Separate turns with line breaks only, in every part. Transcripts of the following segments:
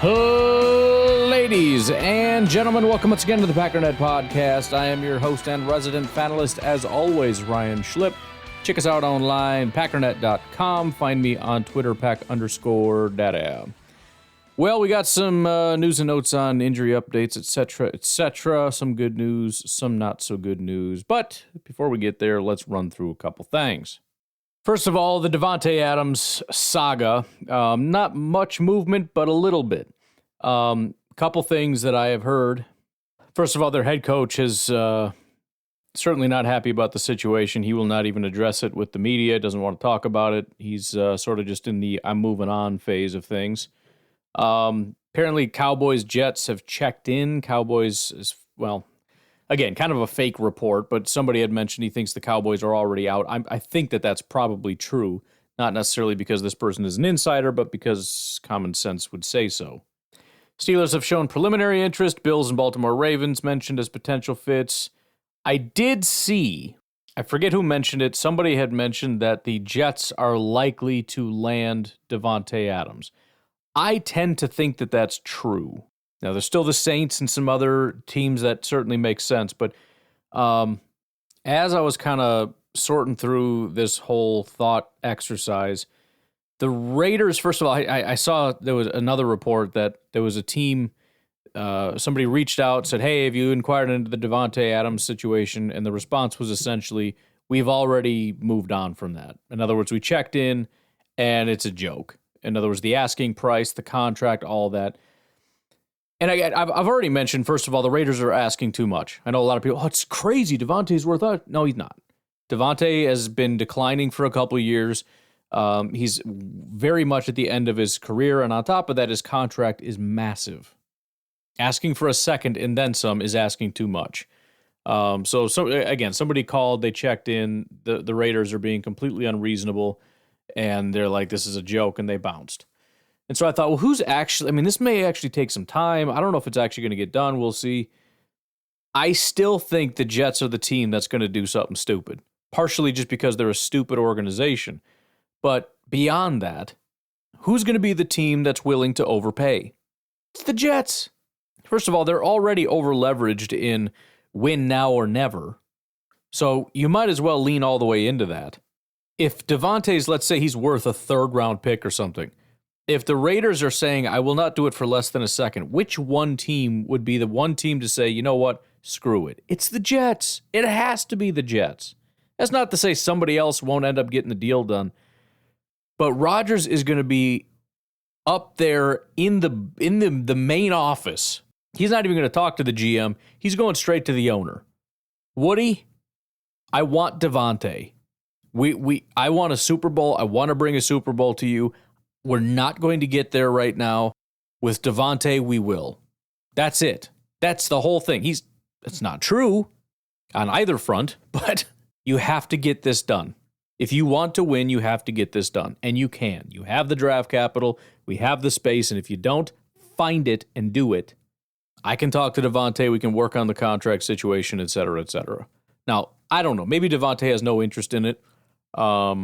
Ladies and gentlemen, welcome once again to the Packernet Podcast. I am your host and resident panelist, as always, Ryan Schlip. Check us out online, packernet.com. Find me on Twitter, pack_data. Well, we got some news and notes on injury updates, etc., etc. Some good news, some not so good news. But before we get there, let's run through a couple things. First of all, the Devante Adams saga. Not much movement, but a little bit. Couple things that I have heard. First of all, their head coach is certainly not happy about the situation. He will not even address it with the media, doesn't want to talk about it. He's sort of just in the I'm moving on phase of things. Apparently, Cowboys, Jets have checked in. Cowboys is, well, again, kind of a fake report, but somebody had mentioned he thinks the Cowboys are already out. I think that that's probably true, not necessarily because this person is an insider, but because common sense would say so. Steelers have shown preliminary interest. Bills and Baltimore Ravens mentioned as potential fits. I did see, I forget who mentioned it, somebody had mentioned that the Jets are likely to land Devante Adams. I tend to think that that's true. Now, there's still the Saints and some other teams that certainly make sense, but as I was kind of sorting through this whole thought exercise, the Raiders, first of all, I saw there was another report that there was a team, somebody reached out, said, hey, have you inquired into the Devante Adams situation? And the response was essentially, we've already moved on from that. In other words, we checked in, and it's a joke. In other words, the asking price, the contract, all that. And I've already mentioned, first of all, the Raiders are asking too much. I know a lot of people, oh, it's crazy, Devante's worth out. No, he's not. Devante has been declining for a couple of years. He's very much at the end of his career, and on top of that, his contract is massive. Asking for a second and then some is asking too much. So again, somebody called, they checked in, the Raiders are being completely unreasonable, and they're like, this is a joke, and they bounced. And so I thought, well, who's actually, I mean, this may actually take some time. I don't know if it's actually going to get done. We'll see. I still think the Jets are the team that's going to do something stupid, partially just because they're a stupid organization. But beyond that, who's going to be the team that's willing to overpay? It's the Jets. First of all, they're already over-leveraged in win now or never. So you might as well lean all the way into that. If Devante's, let's say he's worth a third-round pick or something, if the Raiders are saying, I will not do it for less than a second, which one team would be the one team to say, you know what, screw it? It's the Jets. It has to be the Jets. That's not to say somebody else won't end up getting the deal done. But Rodgers is going to be up there in the main office. He's not even going to talk to the GM. He's going straight to the owner. Woody, I want Devante. I want a Super Bowl. I want to bring a Super Bowl to you. We're not going to get there right now. With Devante, we will. That's it. That's the whole thing. It's not true on either front, but you have to get this done. If you want to win, you have to get this done. And you can. You have the draft capital. We have the space. And if you don't, find it and do it. I can talk to Devante. We can work on the contract situation, et cetera, et cetera. Now, I don't know. Maybe Devante has no interest in it. I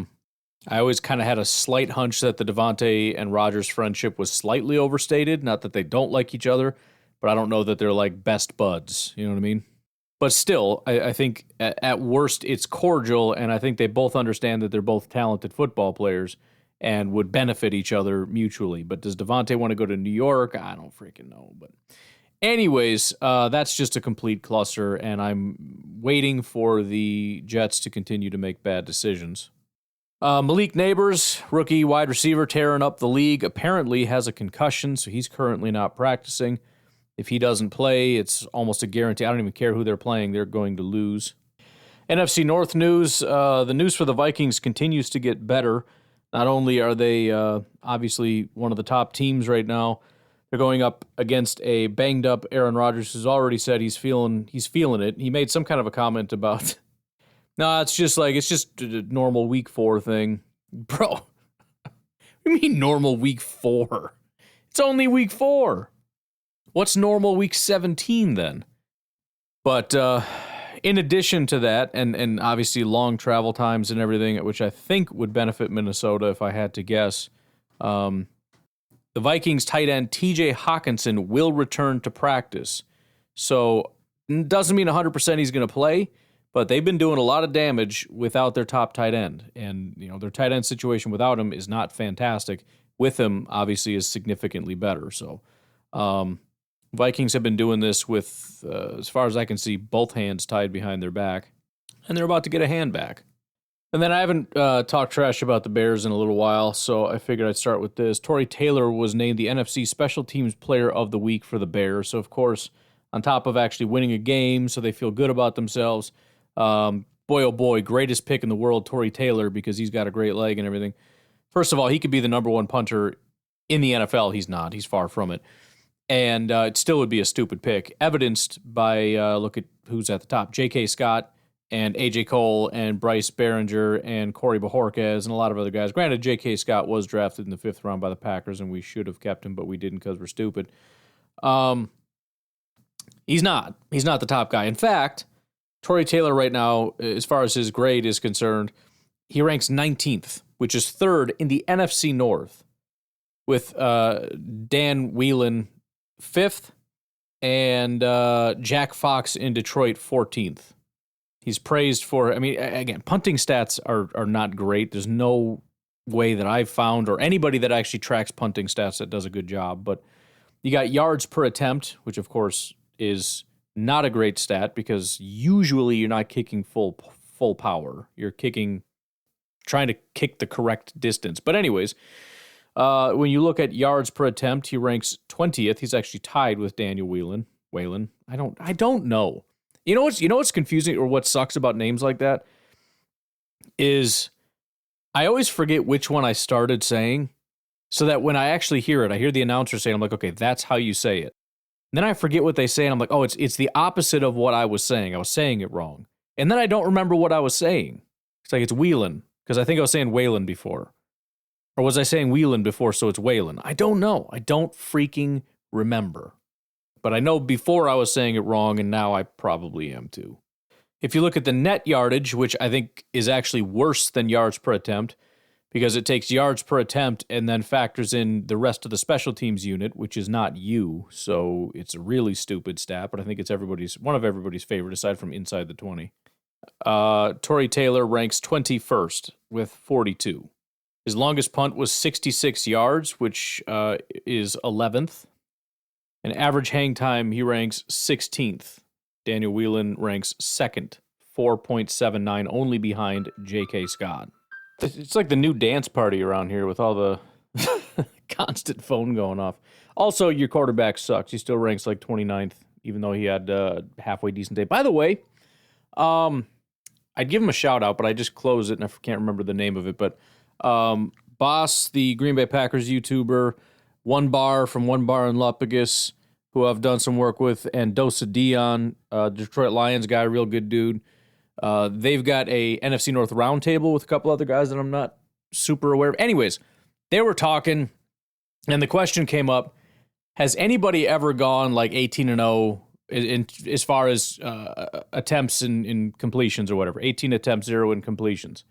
always kind of had a slight hunch that the Devante and Rodgers friendship was slightly overstated. Not that they don't like each other, but I don't know that they're like best buds. You know what I mean? But still, I think at worst it's cordial, and I think they both understand that they're both talented football players and would benefit each other mutually. But does Devante want to go to New York? I don't freaking know. But anyways, that's just a complete cluster, and I'm waiting for the Jets to continue to make bad decisions. Malik Neighbors, rookie wide receiver, tearing up the league, apparently has a concussion, so he's currently not practicing. If he doesn't play, it's almost a guarantee. I don't even care who they're playing. They're going to lose. NFC North news. The news for the Vikings continues to get better. Not only are they obviously one of the top teams right now, they're going up against a banged-up Aaron Rodgers who's already said he's feeling it. He made some kind of a comment about, no, it's just a normal week 4 thing. Bro, what do you mean normal week 4? It's only week 4. What's normal week 17 then? But in addition to that, and obviously long travel times and everything, which I think would benefit Minnesota if I had to guess, the Vikings tight end TJ Hawkinson will return to practice. So it doesn't mean 100% he's going to play, but they've been doing a lot of damage without their top tight end. And, their tight end situation without him is not fantastic. With him, obviously, is significantly better. So Vikings have been doing this with, as far as I can see, both hands tied behind their back. And they're about to get a hand back. And then I haven't talked trash about the Bears in a little while, so I figured I'd start with this. Torrey Taylor was named the NFC Special Teams Player of the Week for the Bears. So, of course, on top of actually winning a game, so they feel good about themselves, boy, oh boy, greatest pick in the world, Torrey Taylor, because he's got a great leg and everything. First of all, he could be the number one punter in the NFL. He's not. He's far from it. And it still would be a stupid pick, evidenced by, look at who's at the top, J.K. Scott, and A.J. Cole, and Bryce Behringer, and Corey Bojorquez, and a lot of other guys. Granted, J.K. Scott was drafted in the 5th round by the Packers, and we should have kept him, but we didn't because we're stupid. He's not. He's not the top guy. In fact, Torrey Taylor right now, as far as his grade is concerned, he ranks 19th, which is 3rd in the NFC North, with Dan Whelan 5th, and Jack Fox in Detroit 14th. He's praised for, again, punting stats are not great. There's no way that I've found, or anybody that actually tracks punting stats that does a good job. But you got yards per attempt, which of course is not a great stat because usually you're not kicking full power. You're trying to kick the correct distance. But anyways, when you look at yards per attempt, he ranks 20th. He's actually tied with Daniel Whelan. I don't know. You know what's confusing or what sucks about names like that is I always forget which one I started saying, so that when I actually hear it, I hear the announcer say, I'm like, okay, that's how you say it. And then I forget what they say, and I'm like, oh, it's the opposite of what I was saying. I was saying it wrong. And then I don't remember what I was saying. It's like it's Whelan, because I think I was saying Whalen before. Or was I saying Whelan before, so it's Whalen? I don't know. I don't freaking remember. But I know before I was saying it wrong, and now I probably am too. If you look at the net yardage, which I think is actually worse than yards per attempt, because it takes yards per attempt and then factors in the rest of the special teams unit, which is not you, so it's a really stupid stat, but I think it's one of everybody's favorite, aside from inside the 20. Torrey Taylor ranks 21st with 42. His longest punt was 66 yards, which is 11th. And average hang time, he ranks 16th. Daniel Whelan ranks 2nd, 4.79, only behind J.K. Scott. It's like the new dance party around here with all the constant phone going off. Also, your quarterback sucks. He still ranks like 29th, even though he had a halfway decent day. By the way, I'd give him a shout out, but I just closed it and I can't remember the name of it. But Boss, the Green Bay Packers YouTuber, One Bar from One Bar in Lupagus, who I've done some work with, and Dosa Dion, Detroit Lions guy, real good dude. They've got a NFC North roundtable with a couple other guys that I'm not super aware of. Anyways, they were talking, and the question came up, has anybody ever gone like 18-0 as far as attempts in completions or whatever? 18 attempts, 0 in completions.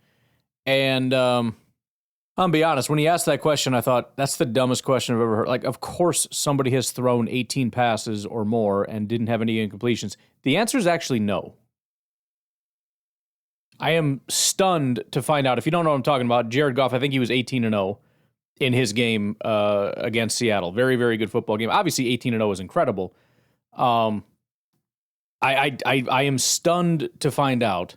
And I'll be honest, when he asked that question, I thought, that's the dumbest question I've ever heard. Like, of course somebody has thrown 18 passes or more and didn't have any incompletions. The answer is actually no. I am stunned to find out. If you don't know what I'm talking about, Jared Goff, I think he was 18-0 in his game against Seattle. Very, very good football game. Obviously, 18-0 is incredible. I am stunned to find out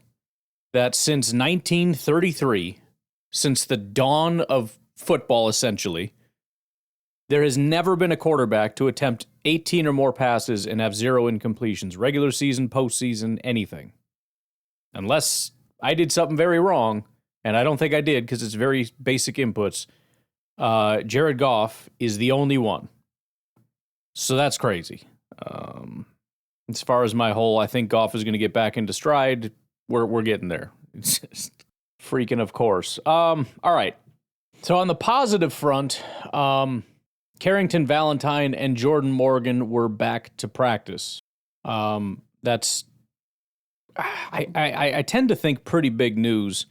that since 1933, since the dawn of football, essentially, there has never been a quarterback to attempt 18 or more passes and have 0 incompletions, regular season, postseason, anything. Unless I did something very wrong, and I don't think I did because it's very basic inputs. Jared Goff is the only one. So that's crazy. As far as I think Goff is going to get back into stride. We're getting there. It's just freaking, of course. All right. So on the positive front, Carrington Valentine and Jordan Morgan were back to practice. That's I tend to think pretty big news.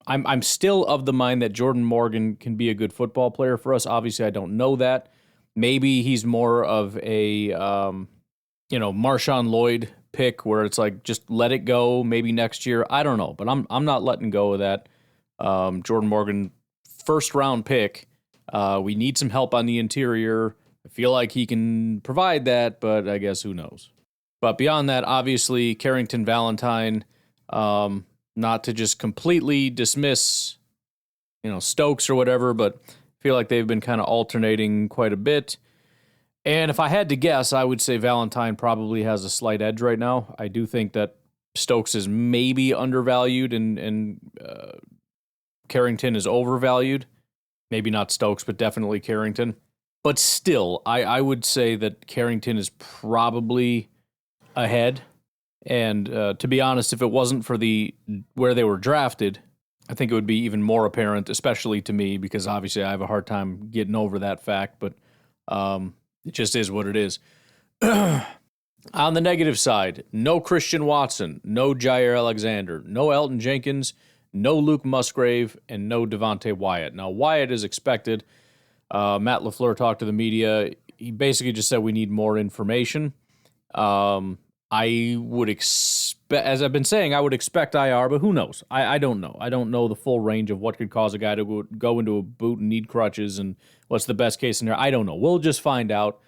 I'm still of the mind that Jordan Morgan can be a good football player for us. Obviously, I don't know that. Maybe he's more of a Marshawn Lloyd pick where it's like just let it go. Maybe next year, I don't know, but I'm not letting go of that. Jordan Morgan, first round pick. We need some help on the interior. I feel like he can provide that, but I guess who knows. But beyond that, obviously, Carrington Valentine, not to just completely dismiss, Stokes or whatever, but I feel like they've been kind of alternating quite a bit. And if I had to guess, I would say Valentine probably has a slight edge right now. I do think that Stokes is maybe undervalued and Carrington is overvalued. Maybe not Stokes, but definitely Carrington. But still, I would say that Carrington is probably ahead. And to be honest, if it wasn't for where they were drafted, I think it would be even more apparent, especially to me, because obviously I have a hard time getting over that fact. But it just is what it is. On the negative side, no Christian Watson, no Jair Alexander, no Elton Jenkins, no Luke Musgrave, and no Devonte Wyatt. Now, Wyatt is expected. Matt LaFleur talked to the media. He basically just said we need more information. I would expect, as I've been saying, I would expect IR, but who knows? I don't know. I don't know the full range of what could cause a guy to go into a boot and need crutches and what's the best case scenario. I don't know. We'll just find out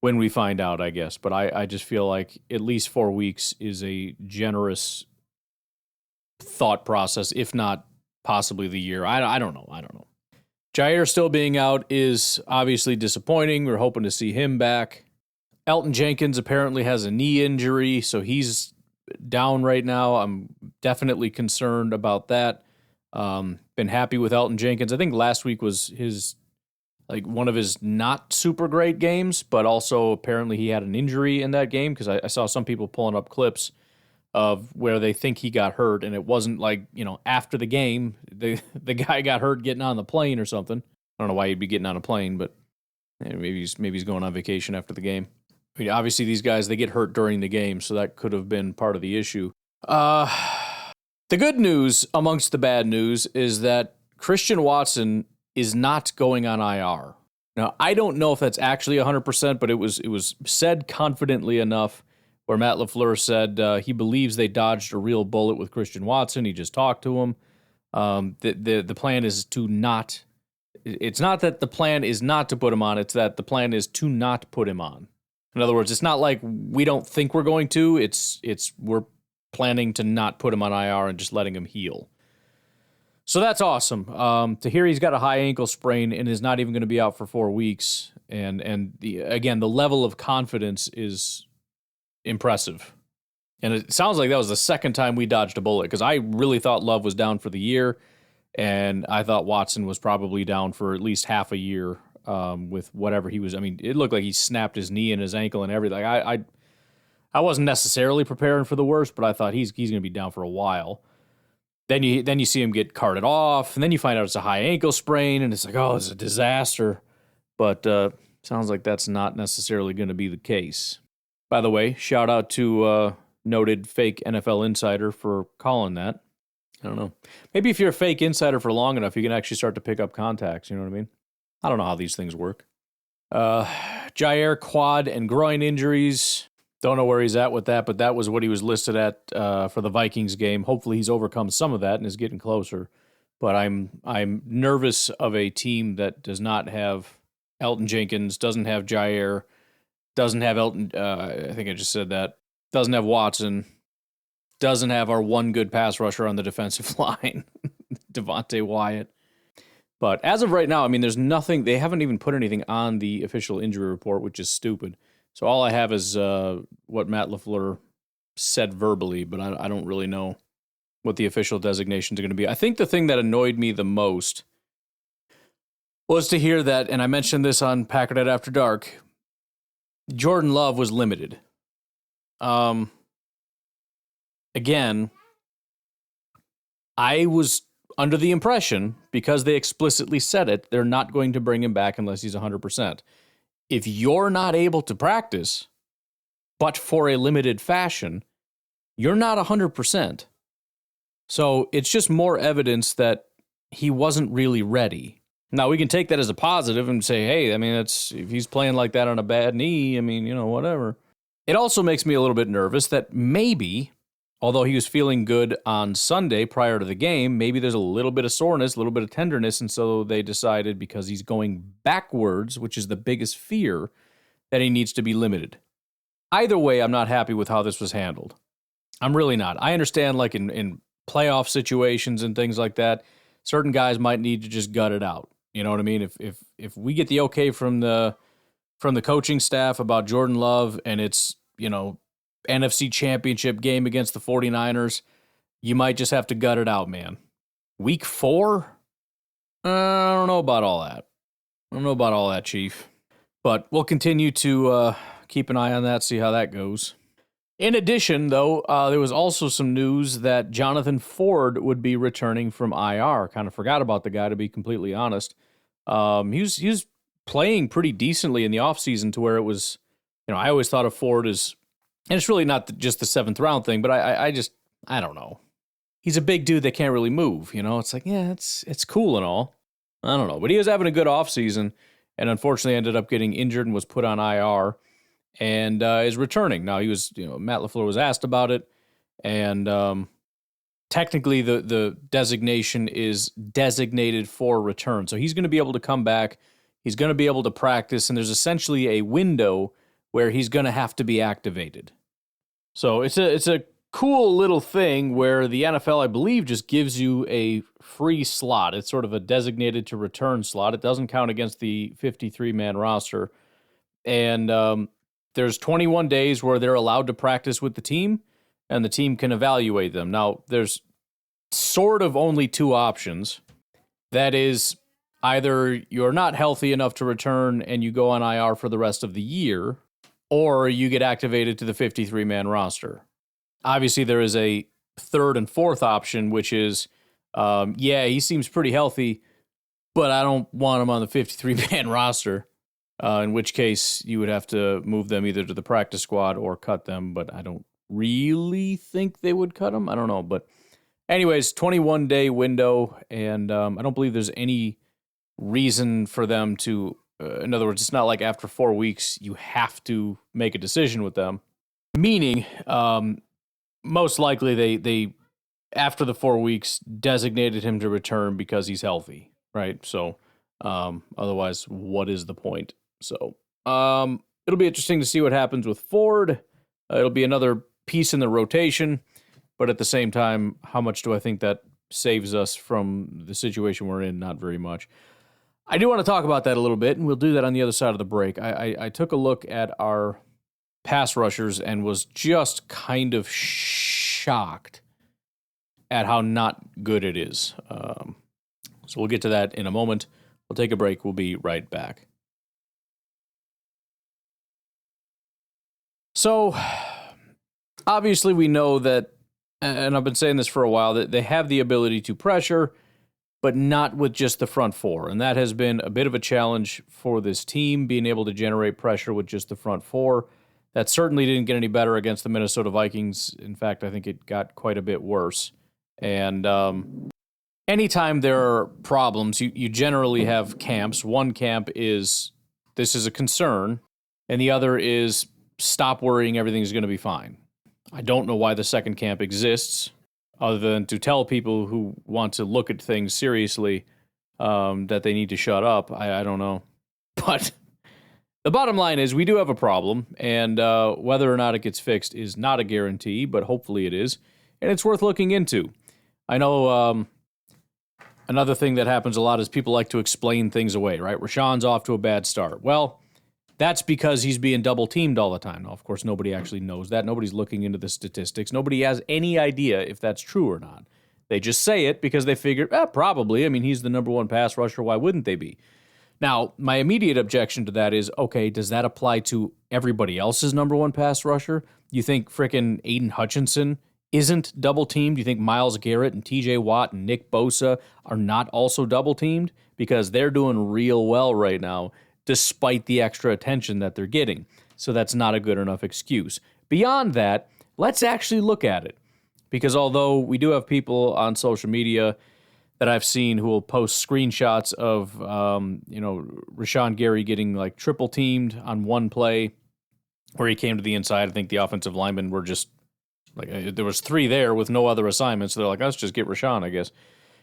when we find out, I guess. But I just feel like at least 4 weeks is a generous thought process, if not possibly the year. I don't know. Jair still being out is obviously disappointing. We're hoping to see him back. Elton Jenkins apparently has a knee injury, so he's down right now. I'm definitely concerned about that. Been happy with Elton Jenkins. I think last week was one of his not super great games, but also apparently he had an injury in that game because I saw some people pulling up clips of where they think he got hurt, and it wasn't after the game. The guy got hurt getting on the plane or something. I don't know why he'd be getting on a plane, but maybe he's going on vacation after the game. I mean, obviously these guys, they get hurt during the game, so that could have been part of the issue. The good news amongst the bad news is that Christian Watson is not going on IR. Now, I don't know if that's actually 100%, but it was said confidently enough where Matt LaFleur said he believes they dodged a real bullet with Christian Watson. He just talked to him. The plan is to not. It's not that the plan is not to put him on. It's that the plan is to not put him on. In other words, it's not like we don't think we're going to. It's we're planning to not put him on IR and just letting him heal. So that's awesome. To hear he's got a high ankle sprain and is not even going to be out for 4 weeks, and the level of confidence is impressive. And it sounds like that was the second time we dodged a bullet, because I really thought Love was down for the year, and I thought Watson was probably down for at least half a year with whatever he was. I mean, it looked like he snapped his knee and his ankle and everything. I wasn't necessarily preparing for the worst, but I thought he's going to be down for a while. Then you see him get carted off, and then you find out it's a high ankle sprain, and it's like, oh, it's a disaster. But sounds like that's not necessarily going to be the case. By the way, shout out to noted fake NFL insider for calling that. I don't know. Maybe if you're a fake insider for long enough, you can actually start to pick up contacts. You know what I mean? I don't know how these things work. Jair quad and groin injuries. Don't know where he's at with that, but that was what he was listed at for the Vikings game. Hopefully he's overcome some of that and is getting closer. But I'm nervous of a team that does not have Elton Jenkins, doesn't have Jair, doesn't have Elton. I think I just said that. Doesn't have Watson. Doesn't have our one good pass rusher on the defensive line, Devonte Wyatt. But as of right now, I mean, there's nothing. They haven't even put anything on the official injury report, which is stupid. So all I have is what Matt LaFleur said verbally, but I don't really know what the official designations are going to be. I think the thing that annoyed me the most was to hear that, and I mentioned this on Packernet After Dark, Jordan Love was limited. Again, I was under the impression, because they explicitly said it, they're not going to bring him back unless he's 100%. If you're not able to practice, but for a limited fashion, you're not 100%. So it's just more evidence that he wasn't really ready. Now, we can take that as a positive and say, hey, I mean, if he's playing like that on a bad knee, I mean, whatever. It also makes me a little bit nervous that maybe, although he was feeling good on Sunday prior to the game, maybe there's a little bit of soreness, a little bit of tenderness, and so they decided because he's going backwards, which is the biggest fear, that he needs to be limited. Either way, I'm not happy with how this was handled. I'm really not. I understand, like in playoff situations and things like that, certain guys might need to just gut it out. You know what I mean? If we get the okay from the coaching staff about Jordan Love and it's, NFC Championship game against the 49ers, you might just have to gut it out, man. Week 4? I don't know about all that. I don't know about all that, Chief. But we'll continue to keep an eye on that, see how that goes. In addition, though, there was also some news that Jonathan Ford would be returning from IR. Kind of forgot about the guy, to be completely honest. He was playing pretty decently in the offseason to where it was, I always thought of Ford as, and it's really not just the 7th round thing, but I don't know. He's a big dude that can't really move, It's like, yeah, it's cool and all. I don't know. But he was having a good offseason and unfortunately ended up getting injured and was put on IR and is returning. Now, he was, Matt LaFleur was asked about it, and technically the designation is designated for return. So he's going to be able to come back. He's going to be able to practice, and there's essentially a window where he's going to have to be activated. So it's a cool little thing where the NFL, I believe, just gives you a free slot. It's sort of a designated to return slot. It doesn't count against the 53-man roster. And there's 21 days where they're allowed to practice with the team, and the team can evaluate them. Now, there's sort of only 2 options. That is, either you're not healthy enough to return and you go on IR for the rest of the year, or you get activated to the 53-man roster. Obviously, there is a 3rd and 4th option, which is, he seems pretty healthy, but I don't want him on the 53-man roster, in which case you would have to move them either to the practice squad or cut them, but I don't really think they would cut them. I don't know, but anyways, 21-day window, and I don't believe there's any reason for them to, in other words, it's not like after 4 weeks you have to make a decision with them, meaning most likely they after the 4 weeks designated him to return because he's healthy, right? So otherwise, what is the point? So it'll be interesting to see what happens with Ford. It'll be another piece in the rotation, but at the same time, how much do I think that saves us from the situation we're in? Not very much. I do want to talk about that a little bit, and we'll do that on the other side of the break. I took a look at our pass rushers and was just kind of shocked at how not good it is. So we'll get to that in a moment. We'll take a break. We'll be right back. So, obviously we know that, and I've been saying this for a while, that they have the ability to pressure, but not with just the front 4. And that has been a bit of a challenge for this team, being able to generate pressure with just the front 4. That certainly didn't get any better against the Minnesota Vikings. In fact, I think it got quite a bit worse. And anytime there are problems, you generally have camps. One camp is, this is a concern, and the other is, stop worrying, everything's going to be fine. I don't know why the second camp exists, other than to tell people who want to look at things seriously that they need to shut up. I don't know. But the bottom line is we do have a problem, and whether or not it gets fixed is not a guarantee, but hopefully it is, and it's worth looking into. I know another thing that happens a lot is people like to explain things away, right? Rashawn's off to a bad start. Well, that's because he's being double-teamed all the time. Now, of course, nobody actually knows that. Nobody's looking into the statistics. Nobody has any idea if that's true or not. They just say it because they figure, probably. I mean, he's the number 1 pass rusher. Why wouldn't they be? Now, my immediate objection to that is, okay, does that apply to everybody else's number 1 pass rusher? You think frickin' Aiden Hutchinson isn't double-teamed? You think Myles Garrett and TJ Watt and Nick Bosa are not also double-teamed? Because they're doing real well right now, despite the extra attention that they're getting. So that's not a good enough excuse. Beyond that, let's actually look at it. because although we do have people on social media that I've seen who will post screenshots of, Rashawn Gary getting like triple teamed on one play where he came to the inside. I think the offensive linemen were just like, there was 3 there with no other assignments. So they're like, let's just get Rashawn, I guess.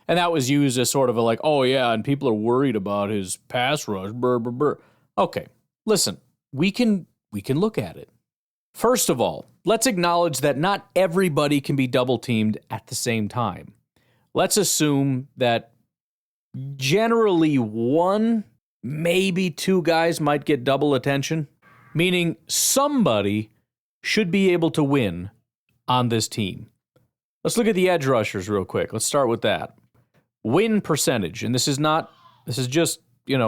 And that was used as sort of a like, oh yeah, and people are worried about his pass rush. Brr, brr, brr. Okay, listen, we can look at it. First of all, let's acknowledge that not everybody can be double teamed at the same time. Let's assume that generally 1, maybe 2 guys might get double attention, meaning somebody should be able to win on this team. Let's look at the edge rushers real quick. Let's start with that. Win percentage, and this is just, in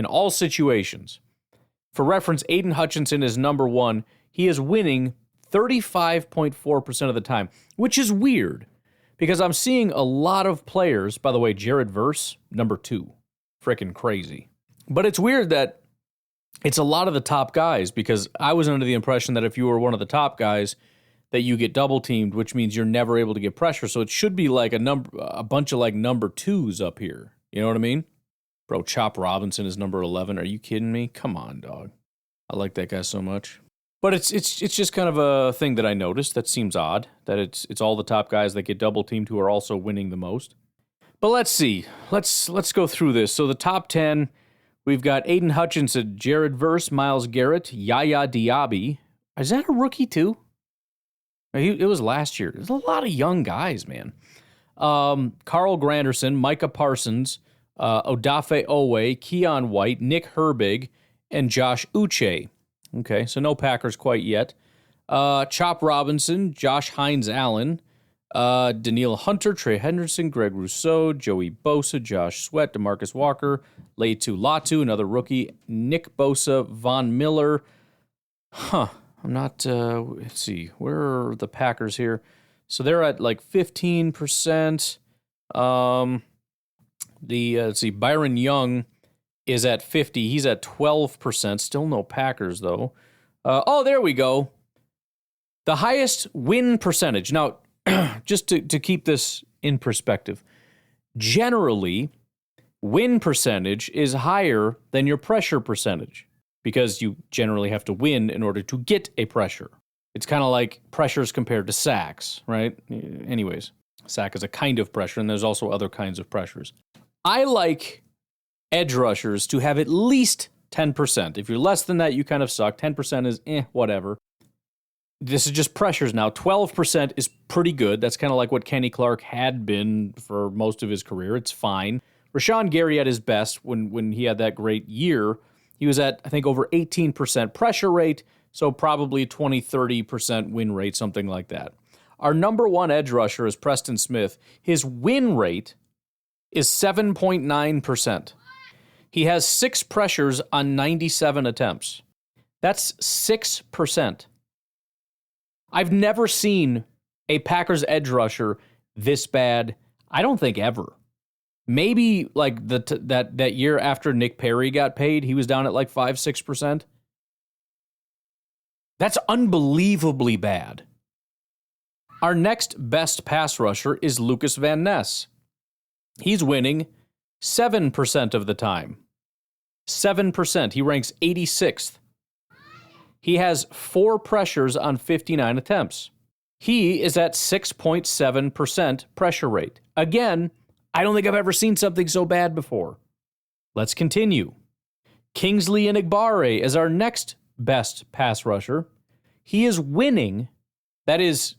all situations. For reference, Aiden Hutchinson is number 1. He is winning 35.4% of the time, which is weird. Because I'm seeing a lot of players, by the way, Jared Verse, number 2. Freaking crazy. But it's weird that it's a lot of the top guys, because I was under the impression that if you were one of the top guys, that you get double teamed, which means you're never able to get pressure. So it should be like a bunch of like number 2s up here. You know what I mean? Bro, Chop Robinson is number 11. Are you kidding me? Come on, dog. I like that guy so much. But it's just kind of a thing that I noticed that seems odd, that it's all the top guys that get double teamed who are also winning the most. But let's see. Let's go through this. So the top 10, we've got Aiden Hutchinson, Jared Verse, Myles Garrett, Yaya Diaby. Is that a rookie too? It was last year. There's a lot of young guys, man. Carl Granderson, Micah Parsons, Odafe Owe, Keon White, Nick Herbig, and Josh Uche. Okay, so no Packers quite yet. Chop Robinson, Josh Hines-Allen, Daniil Hunter, Trey Henderson, Greg Rousseau, Joey Bosa, Josh Sweat, DeMarcus Walker, Laitu Latu, another rookie, Nick Bosa, Von Miller. I'm not, let's see, where are the Packers here? So they're at like 15%. Let's see, Byron Young is at 50. He's at 12%. Still no Packers, though. There we go. The highest win percentage. Now, just to keep this in perspective, generally, win percentage is higher than your pressure percentage because you generally have to win in order to get a pressure. It's kind of like pressures compared to sacks, right? Anyways, sack is a kind of pressure, and there's also other kinds of pressures. I like edge rushers to have at least 10%. If you're less than that, you kind of suck. 10% is whatever. This is just pressures now. 12% is pretty good. That's kind of like what Kenny Clark had been for most of his career. It's fine. Rashawn Gary at his best when he had that great year, he was at, I think, over 18% pressure rate, so probably 20-30% win rate, something like that. Our number 1 edge rusher is Preston Smith. His win rate is 7.9%. He has 6 pressures on 97 attempts. That's 6%. I've never seen a Packers edge rusher this bad, I don't think ever. Maybe like that year after Nick Perry got paid, he was down at like 5-6%. That's unbelievably bad. Our next best pass rusher is Lucas Van Ness. He's winning 7% of the time. 7%. He ranks 86th. He has 4 pressures on 59 attempts. He is at 6.7% pressure rate. Again, I don't think I've ever seen something so bad before. Let's continue. Kingsley Enagbare is our next best pass rusher. He is winning, that is,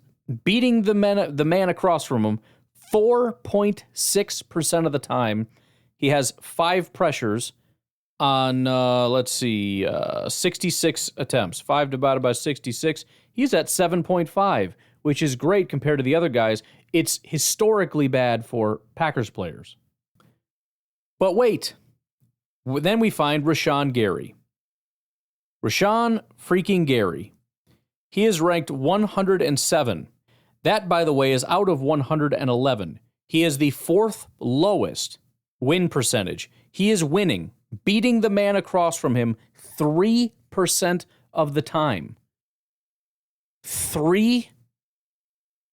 beating the man across from him 4.6% of the time. He has 5 pressures on, 66 attempts. 5 divided by 66. He's at 7.5, which is great compared to the other guys. It's historically bad for Packers players. But wait. Then we find Rashawn Gary. Rashawn freaking Gary. He is ranked 107. That, by the way, is out of 111. He is the 4th lowest win percentage. He is winning, beating the man across from him 3% of the time. 3%.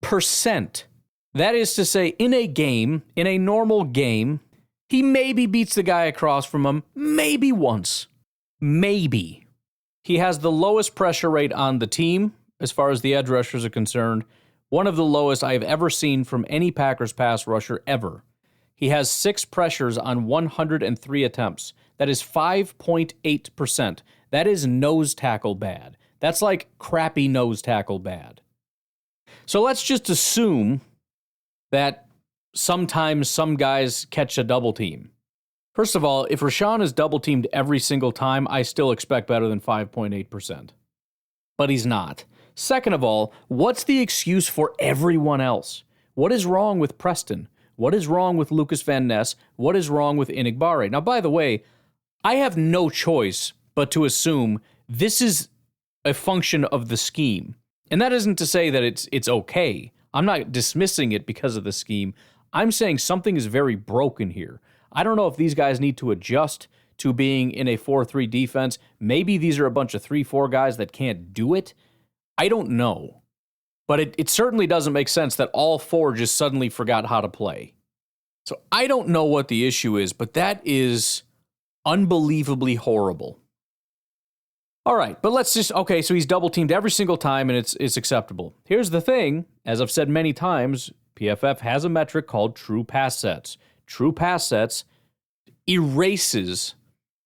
That is to say, in a normal game, he maybe beats the guy across from him, maybe once. Maybe. He has the lowest pressure rate on the team, as far as the edge rushers are concerned. One of the lowest I have ever seen from any Packers pass rusher ever. He has 6 pressures on 103 attempts. That is 5.8%. That is nose tackle bad. That's like crappy nose tackle bad. So let's just assume that sometimes some guys catch a double team. First of all, if Rashawn is double teamed every single time, I still expect better than 5.8%. But he's not. Second of all, what's the excuse for everyone else? What is wrong with Preston? What is wrong with Lucas Van Ness? What is wrong with Enigbare? Now, by the way, I have no choice but to assume this is a function of the scheme. And that isn't to say that it's okay. I'm not dismissing it because of the scheme. I'm saying something is very broken here. I don't know if these guys need to adjust to being in a 4-3 defense. Maybe these are a bunch of 3-4 guys that can't do it. I don't know. But it certainly doesn't make sense that all 4 just suddenly forgot how to play. So I don't know what the issue is, but that is unbelievably horrible. All right, but let's just, okay, so he's double-teamed every single time, and it's acceptable. Here's the thing, as I've said many times, PFF has a metric called true pass sets. True pass sets erases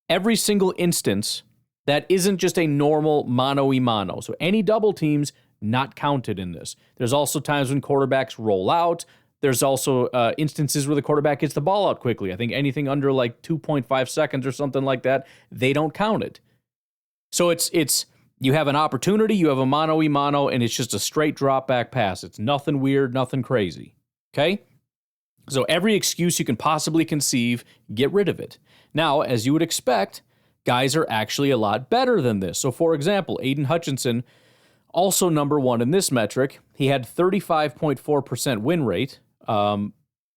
every single instance that isn't just a normal mano-a-mano. So any double teams, not counted in this. There's also times when quarterbacks roll out. There's also instances where the quarterback gets the ball out quickly. I think anything under like 2.5 seconds or something like that, they don't count it. So it's you have an opportunity, you have a mano-a-mano, and it's just a straight drop back pass. It's nothing weird, nothing crazy. Okay? So every excuse you can possibly conceive, get rid of it. Now, as you would expect, guys are actually a lot better than this. So for example, Aiden Hutchinson, also number 1 in this metric, he had 35.4% win rate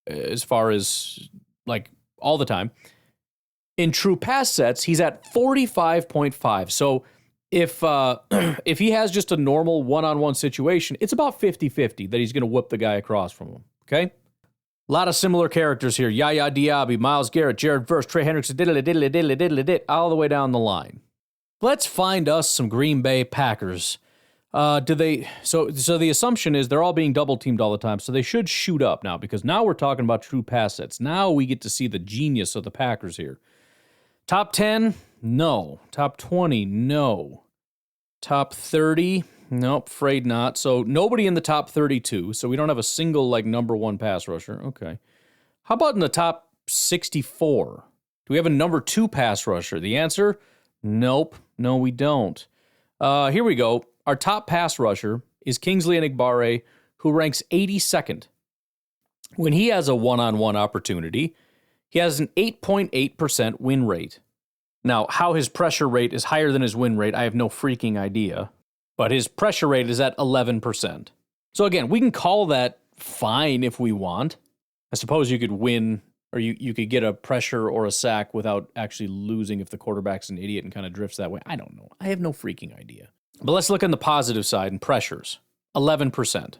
as far as like all the time. In true pass sets, he's at 45.5. So if he has just a normal one-on-one situation, it's about 50-50 that he's going to whoop the guy across from him, okay? A lot of similar characters here. Yaya Diaby, Myles Garrett, Jared Verse, Trey Hendrickson, diddly, all the way down the line. Let's find us some Green Bay Packers. So the assumption is they're all being double-teamed all the time, so they should shoot up now, because now we're talking about true pass sets. Now we get to see the genius of the Packers here. Top 10? No. Top 20? No. Top 30? Nope, afraid not. So nobody in the top 32, so we don't have a single, like, number 1 pass rusher. Okay. How about in the top 64? Do we have a number 2 pass rusher? The answer? Nope. No, we don't. Here we go. Our top pass rusher is Kingsley Enigbare, who ranks 82nd. When he has a one-on-one opportunity, he has an 8.8% win rate. Now, how his pressure rate is higher than his win rate, I have no freaking idea. But his pressure rate is at 11%. So again, we can call that fine if we want. I suppose you could win, or you could get a pressure or a sack without actually losing if the quarterback's an idiot and kind of drifts that way. I don't know. I have no freaking idea. But let's look on the positive side and pressures. 11%.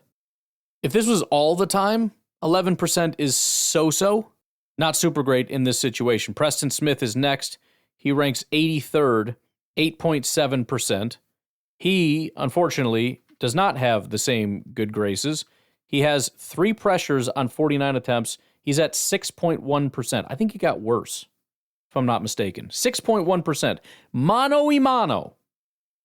If this was all the time, 11% is so-so. Not super great in this situation. Preston Smith is next. He ranks 83rd, 8.7%. He, unfortunately, does not have the same good graces. He has 3 pressures on 49 attempts. He's at 6.1%. I think he got worse, if I'm not mistaken. 6.1%. Mano-a-mano.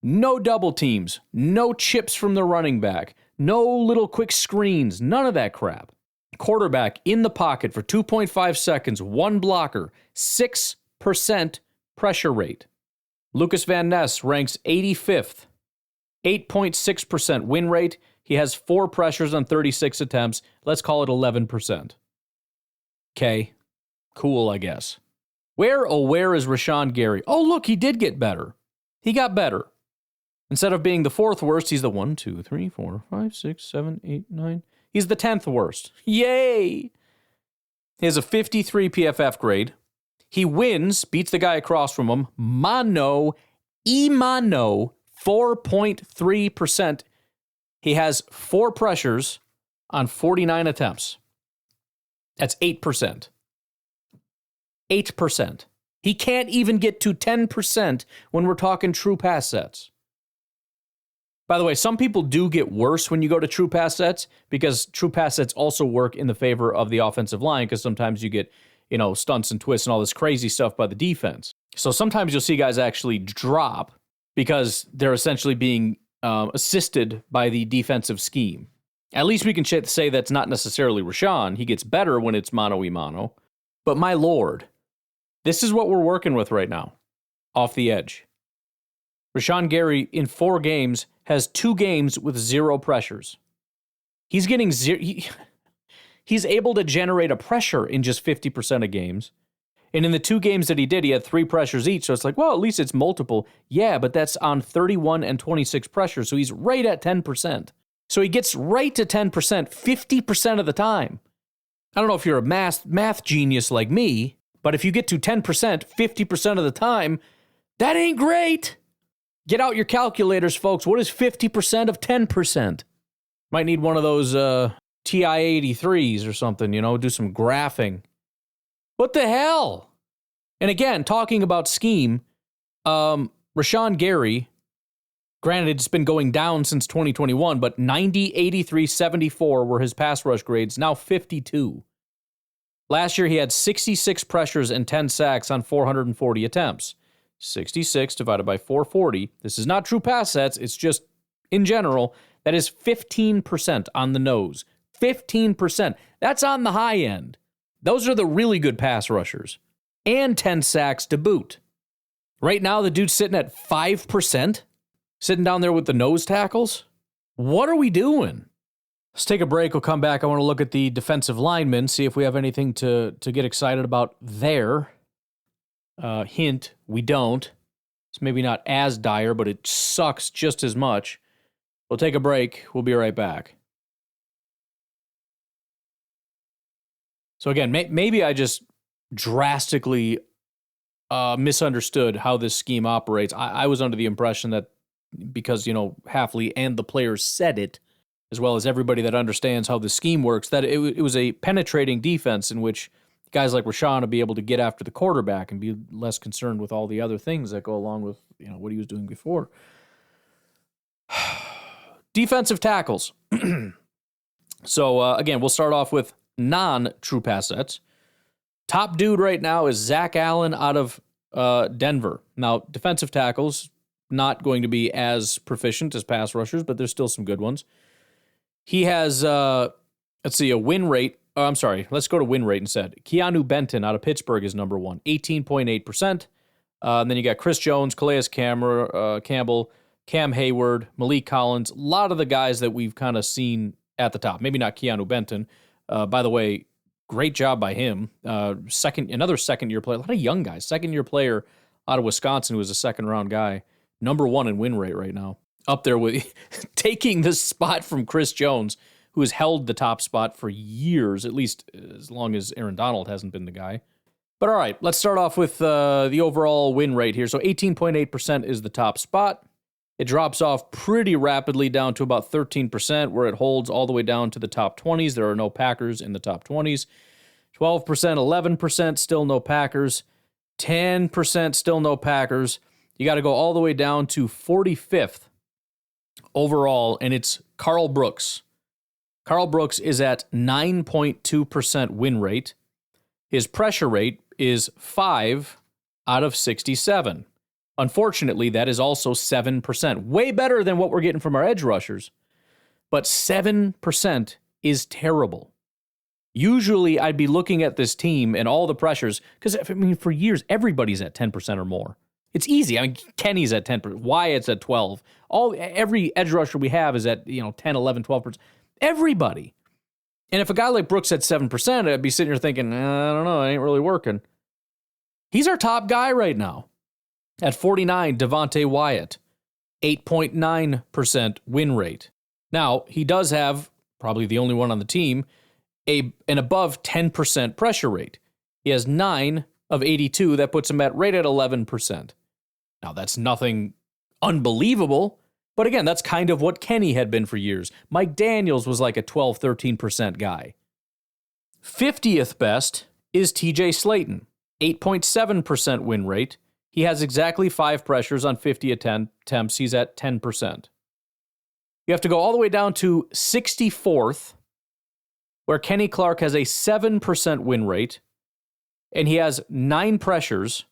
No double teams. No chips from the running back. No little quick screens. None of that crap. Quarterback in the pocket for 2.5 seconds. 1 blocker. 6% pressure rate. Lucas Van Ness ranks 85th. 8.6% win rate. He has 4 pressures on 36 attempts. Let's call it 11%. Okay. Cool, I guess. Where is Rashawn Gary? Oh, look, he did get better. He got better. Instead of being the 4th worst, he's the 1, 2, 3, 4, 5, 6, 7, 8, 9. He's the 10th worst. Yay! He has a 53 PFF grade. He wins, beats the guy across from him. Mano, 4.3%. He has 4 pressures on 49 attempts. That's 8%. 8%. He can't even get to 10% when we're talking true pass sets. By the way, some people do get worse when you go to true pass sets because true pass sets also work in the favor of the offensive line because sometimes you get, stunts and twists and all this crazy stuff by the defense. So sometimes you'll see guys actually drop because they're essentially being assisted by the defensive scheme. At least we can say that's not necessarily Rashawn. He gets better when it's mano-a-mano. But my Lord, this is what we're working with right now, off the edge. Rashawn Gary, in 4 games, has 2 games with 0 pressures. He's getting he's able to generate a pressure in just 50% of games. And in the 2 games that he did, he had 3 pressures each. So it's like, well, at least it's multiple. Yeah, but that's on 31 and 26 pressures. So he's right at 10%. So he gets right to 10% 50% of the time. I don't know if you're a math genius like me, but if you get to 10% 50% of the time, that ain't great. Get out your calculators, folks. What is 50% of 10%? Might need one of those TI-83s or something, do some graphing. What the hell? And again, talking about scheme, Rashawn Gary, granted it's been going down since 2021, but 90, 83, 74 were his pass rush grades, now 52. Last year he had 66 pressures and 10 sacks on 440 attempts. 66 divided by 440. This is not true pass sets. It's just, in general, that is 15% on the nose. 15%. That's on the high end. Those are the really good pass rushers. And 10 sacks to boot. Right now, the dude's sitting at 5%. Sitting down there with the nose tackles. What are we doing? Let's take a break. We'll come back. I want to look at the defensive linemen, see if we have anything to get excited about there. Hint, we don't. It's maybe not as dire, but it sucks just as much. We'll take a break. We'll be right back. So again, maybe I just drastically misunderstood how this scheme operates. I was under the impression that because, Hafley and the players said it, as well as everybody that understands how the scheme works, that it was a penetrating defense in which guys like Rashawn would be able to get after the quarterback and be less concerned with all the other things that go along with, what he was doing before. Defensive tackles. So, again, we'll start off with non-true pass sets. Top dude right now is Zach Allen out of Denver. Now, defensive tackles, not going to be as proficient as pass rushers, but there's still some good ones. He has, a win rate. Oh, I'm sorry. Let's go to win rate instead. Keanu Benton out of Pittsburgh is number 1, 18.8%. And then you got Chris Jones, Calais Campbell, Cam Hayward, Malik Collins. A lot of the guys that we've kind of seen at the top. Maybe not Keanu Benton. By the way, great job by him. Another second-year player. A lot of young guys. Second-year player out of Wisconsin who was a second-round guy. Number 1 in win rate right now. Up there with taking the spot from Chris Jones, who has held the top spot for years, at least as long as Aaron Donald hasn't been the guy. But all right, let's start off with the overall win rate here. So 18.8% is the top spot. It drops off pretty rapidly down to about 13%, where it holds all the way down to the top 20s. There are no Packers in the top 20s. 12%, 11%, still no Packers. 10%, still no Packers. You got to go all the way down to 45th overall, and it's Carl Brooks. Carl Brooks is at 9.2% win rate. His pressure rate is 5 out of 67. Unfortunately, that is also 7%. Way better than what we're getting from our edge rushers. But 7% is terrible. Usually, I'd be looking at this team and all the pressures, because, for years, everybody's at 10% or more. It's easy. Kenny's at 10%. Wyatt's at 12%. Every edge rusher we have is at 10, 11, 12%. Everybody. And if a guy like Brooks had 7%, I'd be sitting here thinking, I don't know, it ain't really working. He's our top guy right now. At 49, Devonte Wyatt, 8.9% win rate. Now, he does have, probably the only one on the team, an above 10% pressure rate. He has 9 of 82. That puts him right at 11%. Now, that's nothing unbelievable, But again, that's kind of what Kenny had been for years. Mike Daniels was like a 12, 13% guy. 50th best is TJ Slayton, 8.7% win rate. He has exactly 5 pressures on 50 attempts. He's at 10%. You have to go all the way down to 64th, where Kenny Clark has a 7% win rate, and he has 9 pressures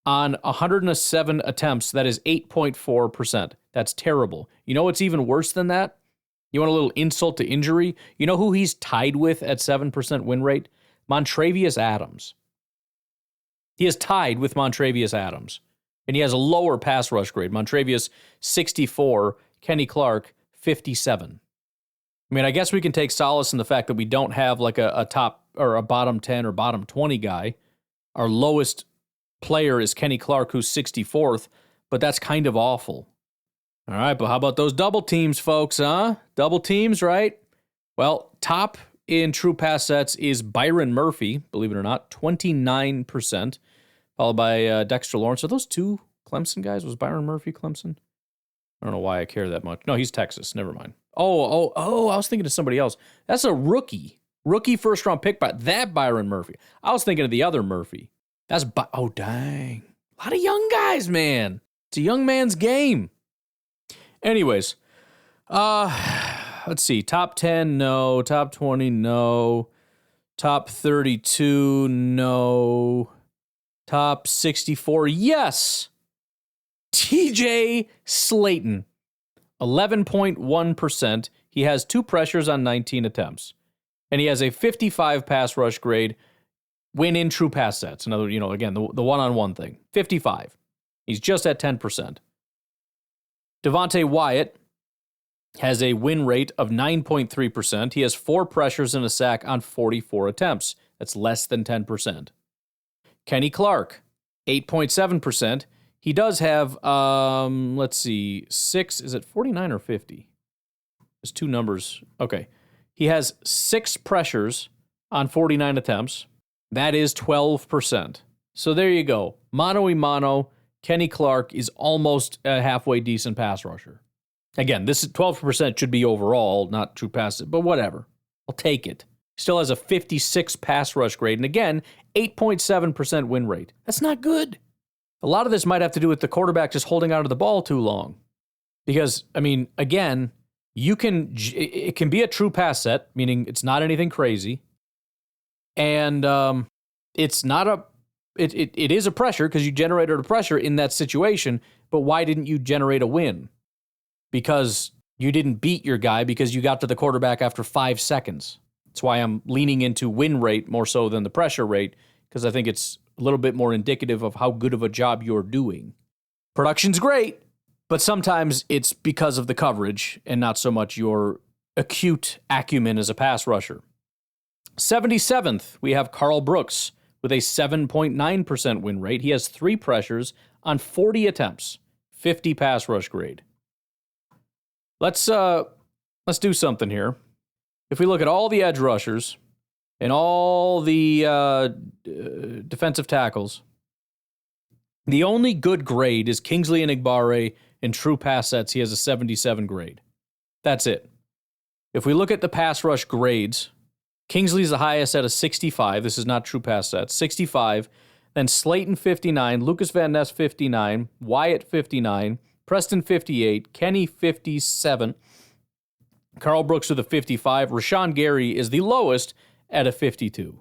on 107 attempts. That is 8.4%. That's terrible. You know what's even worse than that? You want a little insult to injury? You know who he's tied with at 7% win rate? Montravius Adams. He is tied with Montravius Adams, and he has a lower pass rush grade. Montravius, 64, Kenny Clark, 57. I mean, I guess we can take solace in the fact that we don't have like a top or a bottom 10 or bottom 20 guy. Our lowest player is Kenny Clark, who's 64th, but that's kind of awful. All right, but how about those double teams, folks, huh? Double teams, right? Well, top in true pass sets is Byron Murphy, believe it or not, 29%, followed by Dexter Lawrence. Are those two Clemson guys? Was Byron Murphy Clemson? I don't know why I care that much. No, he's Texas. Never mind. Oh, I was thinking of somebody else. That's a rookie first-round pick by that Byron Murphy. I was thinking of the other Murphy. Oh, dang. A lot of young guys, man. It's a young man's game. Anyways, let's see. Top 10, no. Top 20, no. Top 32, no. Top 64, yes. TJ Slayton, 11.1%. He has 2 pressures on 19 attempts. And he has a 55 pass rush grade when in true pass sets. Another, again, the one-on-one thing. 55. He's just at 10%. Devonte Wyatt has a win rate of 9.3%. He has 4 pressures and a sack on 44 attempts. That's less than 10%. Kenny Clark, 8.7%. He does have, 6, is it 49 or 50? There's 2 numbers. Okay. He has 6 pressures on 49 attempts. That is 12%. So there you go. Mano-a-mano, Kenny Clark is almost a halfway decent pass rusher. Again, this is 12% should be overall, not true pass, but whatever. I'll take it. Still has a 56 pass rush grade, and again, 8.7% win rate. That's not good. A lot of this might have to do with the quarterback just holding onto the ball too long. Because, I mean, again, it can be a true pass set, meaning it's not anything crazy. And it's not it is a pressure because you generated a pressure in that situation, but why didn't you generate a win? Because you didn't beat your guy because you got to the quarterback after 5 seconds. That's why I'm leaning into win rate more so than the pressure rate, because I think it's a little bit more indicative of how good of a job you're doing. Production's great, but sometimes it's because of the coverage and not so much your acute acumen as a pass rusher. 77th, we have Carl Brooks with a 7.9% win rate. He has 3 pressures on 40 attempts, 50 pass rush grade. Let's do something here. If we look at all the edge rushers and all the defensive tackles, the only good grade is Kingsley Enagbare in true pass sets. He has a 77 grade. That's it. If we look at the pass rush grades, Kingsley's the highest at a 65. This is not true pass sets. 65. Then Slayton, 59. Lucas Van Ness, 59. Wyatt, 59. Preston, 58. Kenny, 57. Carl Brooks with a 55. Rashawn Gary is the lowest at a 52.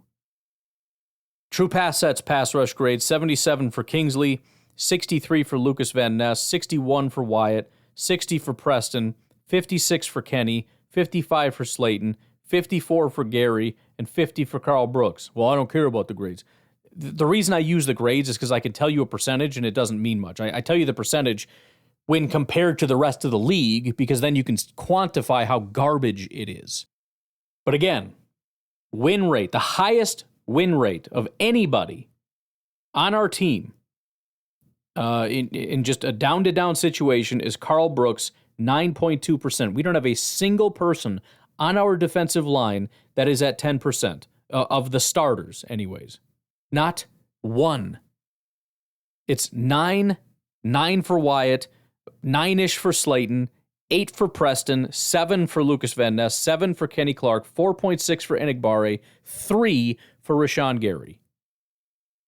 True pass sets, pass rush grade, 77 for Kingsley, 63 for Lucas Van Ness, 61 for Wyatt, 60 for Preston, 56 for Kenny, 55 for Slayton, 54 for Gary, and 50 for Carl Brooks. Well, I don't care about the grades. The reason I use the grades is because I can tell you a percentage, and it doesn't mean much. I tell you the percentage when compared to the rest of the league, because then you can quantify how garbage it is. But again, win rate, the highest win rate of anybody on our team in just a down-to-down situation is Carl Brooks, 9.2%. We don't have a single person on our defensive line that is at 10%, of the starters anyways. Not one. It's 9 for Wyatt, 9-ish for Slayton, 8 for Preston, 7 for Lucas Van Ness, 7 for Kenny Clark, 4.6 for Enigbare, 3 for Rashawn Gary.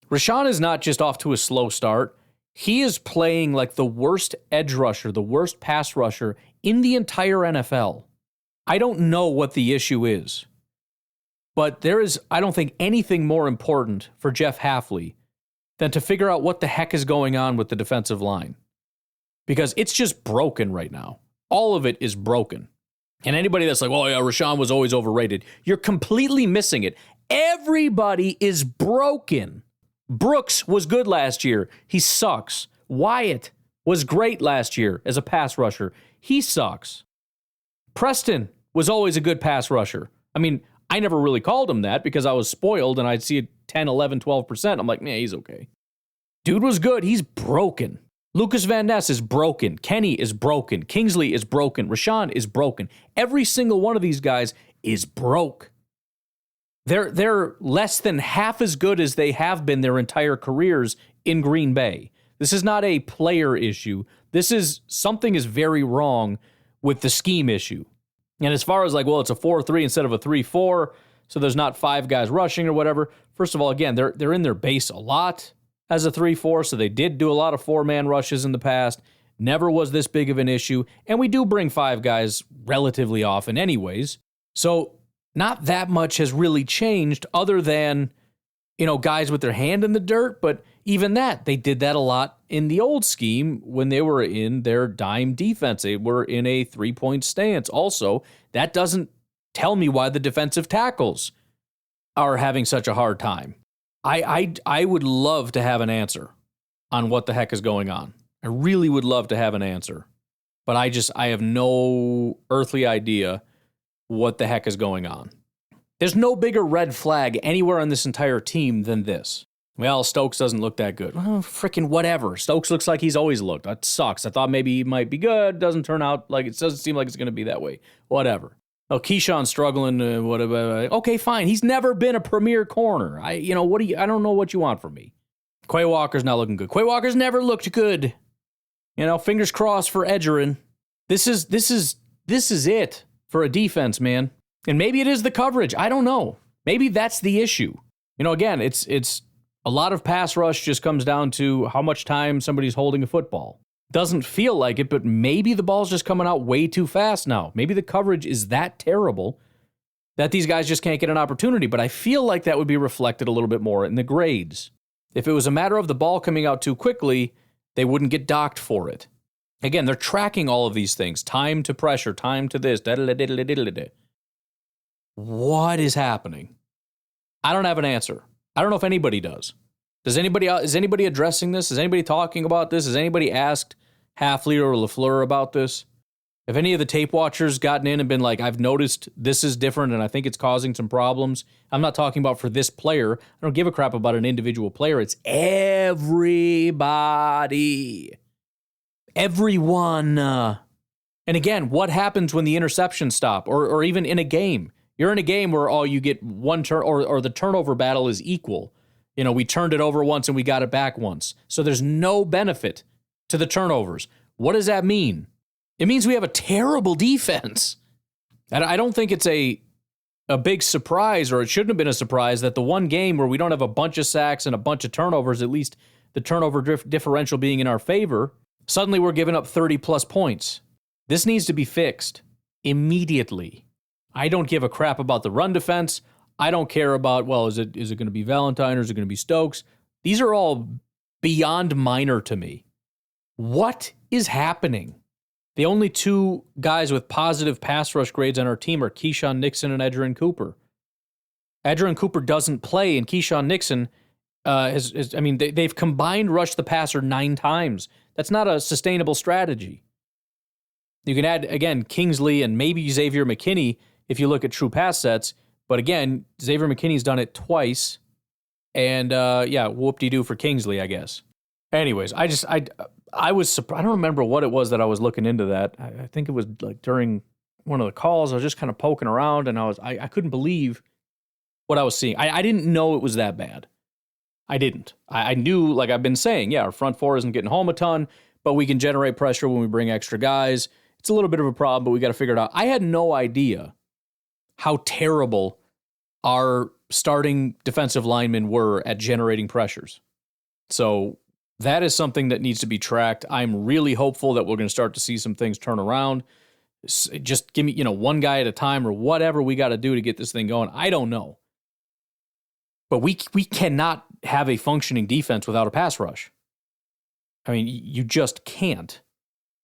Rashawn is not just off to a slow start. He is playing like the worst edge rusher, the worst pass rusher in the entire NFL. I don't know what the issue is, but there is, I don't think, anything more important for Jeff Hafley than to figure out what the heck is going on with the defensive line. Because it's just broken right now. All of it is broken. And anybody that's like, well, yeah, Rashawn was always overrated, you're completely missing it. Everybody is broken. Brooks was good last year. He sucks. Wyatt was great last year as a pass rusher. He sucks. Preston was always a good pass rusher. I mean, I never really called him that because I was spoiled and I'd see it 10, 11, 12%. I'm like, yeah, he's okay. Dude was good. He's broken. Lucas Van Ness is broken. Kenny is broken. Kingsley is broken. Rashawn is broken. Every single one of these guys is broke. They're less than half as good as they have been their entire careers in Green Bay. This is not a player issue. This is something is very wrong with the scheme issue. And as far as like, well, it's a 4-3 instead of a 3-4, so there's not 5 guys rushing or whatever. First of all, again, they're in their base a lot as a 3-4, so they did do a lot of 4-man rushes in the past. Never was this big of an issue. And we do bring 5 guys relatively often anyways. So not that much has really changed other than, guys with their hand in the dirt. But even that, they did that a lot in the old scheme when they were in their dime defense. They were in a 3-point stance. Also, that doesn't tell me why the defensive tackles are having such a hard time. I would love to have an answer on what the heck is going on. I really would love to have an answer. But I have no earthly idea what the heck is going on. There's no bigger red flag anywhere on this entire team than this. Well, Stokes doesn't look that good. Well, freaking whatever. Stokes looks like he's always looked. That sucks. I thought maybe he might be good. Doesn't turn out like it doesn't seem like it's going to be that way. Whatever. Oh, Keyshawn's struggling. Whatever. Okay, fine. He's never been a premier corner. I don't know what you want from me. Quay Walker's not looking good. Quay Walker's never looked good. Fingers crossed for Edgerrin. This is it for a defense, man. And maybe it is the coverage. I don't know. Maybe that's the issue. Again, it's a lot of pass rush just comes down to how much time somebody's holding a football. Doesn't feel like it, but maybe the ball's just coming out way too fast now. Maybe the coverage is that terrible that these guys just can't get an opportunity. But I feel like that would be reflected a little bit more in the grades. If it was a matter of the ball coming out too quickly, they wouldn't get docked for it. Again, they're tracking all of these things. Time to pressure, time to this. What is happening? I don't have an answer. I don't know if anybody does. Is anybody addressing this? Is anybody talking about this? Has anybody asked Hafley or LaFleur about this? If any of the tape watchers gotten in and been like, I've noticed this is different and I think it's causing some problems. I'm not talking about for this player. I don't give a crap about an individual player. It's everybody. Everyone. And again, what happens when the interceptions stop or even in a game? You're in a game where you get one turn or the turnover battle is equal. We turned it over once and we got it back once. So there's no benefit to the turnovers. What does that mean? It means we have a terrible defense. And I don't think it's a big surprise, or it shouldn't have been a surprise, that the one game where we don't have a bunch of sacks and a bunch of turnovers, at least the turnover differential being in our favor, suddenly we're giving up 30-plus points. This needs to be fixed immediately. I don't give a crap about the run defense. I don't care about, is it going to be Valentine or is it going to be Stokes? These are all beyond minor to me. What is happening? The only 2 guys with positive pass rush grades on our team are Keyshawn Nixon and Edgerrin Cooper. Edgerrin Cooper doesn't play, and Keyshawn Nixon they've combined rushed the passer 9 times. That's not a sustainable strategy. You can add, again, Kingsley and maybe Xavier McKinney if you look at true pass sets. But again, Xavier McKinney's done it twice. And whoop-de-doo for Kingsley, I guess. Anyways, I was surprised. I don't remember what it was that I was looking into that. I think it was like during one of the calls. I was just kind of poking around, and I couldn't believe what I was seeing. I didn't know it was that bad. I didn't. I knew, like I've been saying, our front four isn't getting home a ton, but we can generate pressure when we bring extra guys. it's a little bit of a problem, but we got to figure it out. I had no idea how terrible our starting defensive linemen were at generating pressures. So that is something that needs to be tracked. I'm really hopeful that we're going to start to see some things turn around. Just give me, one guy at a time or whatever we got to do to get this thing going. I don't know. But we cannot have a functioning defense without a pass rush. I mean, you just can't.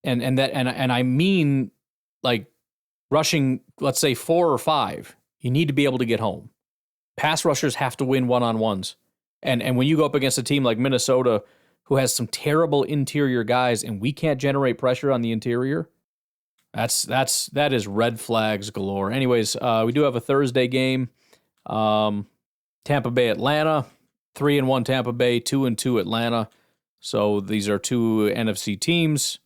And I mean, like, rushing, let's say 4 or 5, you need to be able to get home. Pass rushers have to win one-on-ones. And when you go up against a team like Minnesota, who has some terrible interior guys, and we can't generate pressure on the interior, that is red flags galore. Anyways, we do have a Thursday game. Tampa Bay, Atlanta, 3-1 Tampa Bay, 2-2 Atlanta. So these are two NFC teams.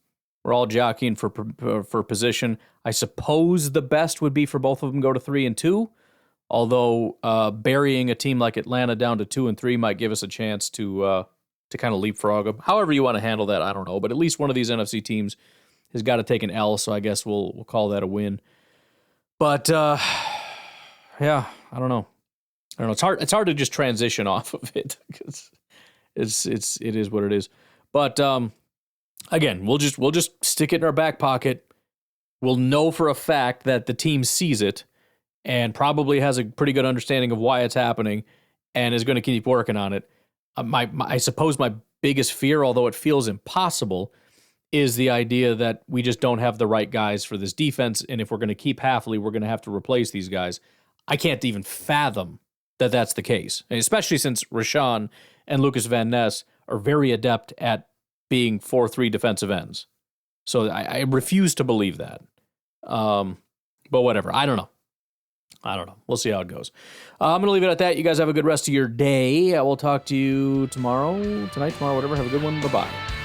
We're all jockeying for position. I suppose the best would be for both of them go to 3-2. Although burying a team like Atlanta down to 2-3 might give us a chance to kind of leapfrog them. However you want to handle that, I don't know. But at least one of these NFC teams has got to take an L, so I guess we'll call that a win. But yeah, I don't know. It's hard to just transition off of it because it is what it is. But again, we'll just stick it in our back pocket. We'll know for a fact that the team sees it and probably has a pretty good understanding of why it's happening and is going to keep working on it. I suppose my biggest fear, although it feels impossible, is the idea that we just don't have the right guys for this defense, and if we're going to keep Hafley, we're going to have to replace these guys. I can't even fathom that that's the case, and especially since Rashawn and Lucas Van Ness are very adept at being 4-3 defensive ends. So I refuse to believe that. But whatever. I don't know. We'll see how it goes. I'm going to leave it at that. You guys have a good rest of your day. I will talk to you tomorrow, whatever. Have a good one. Bye-bye.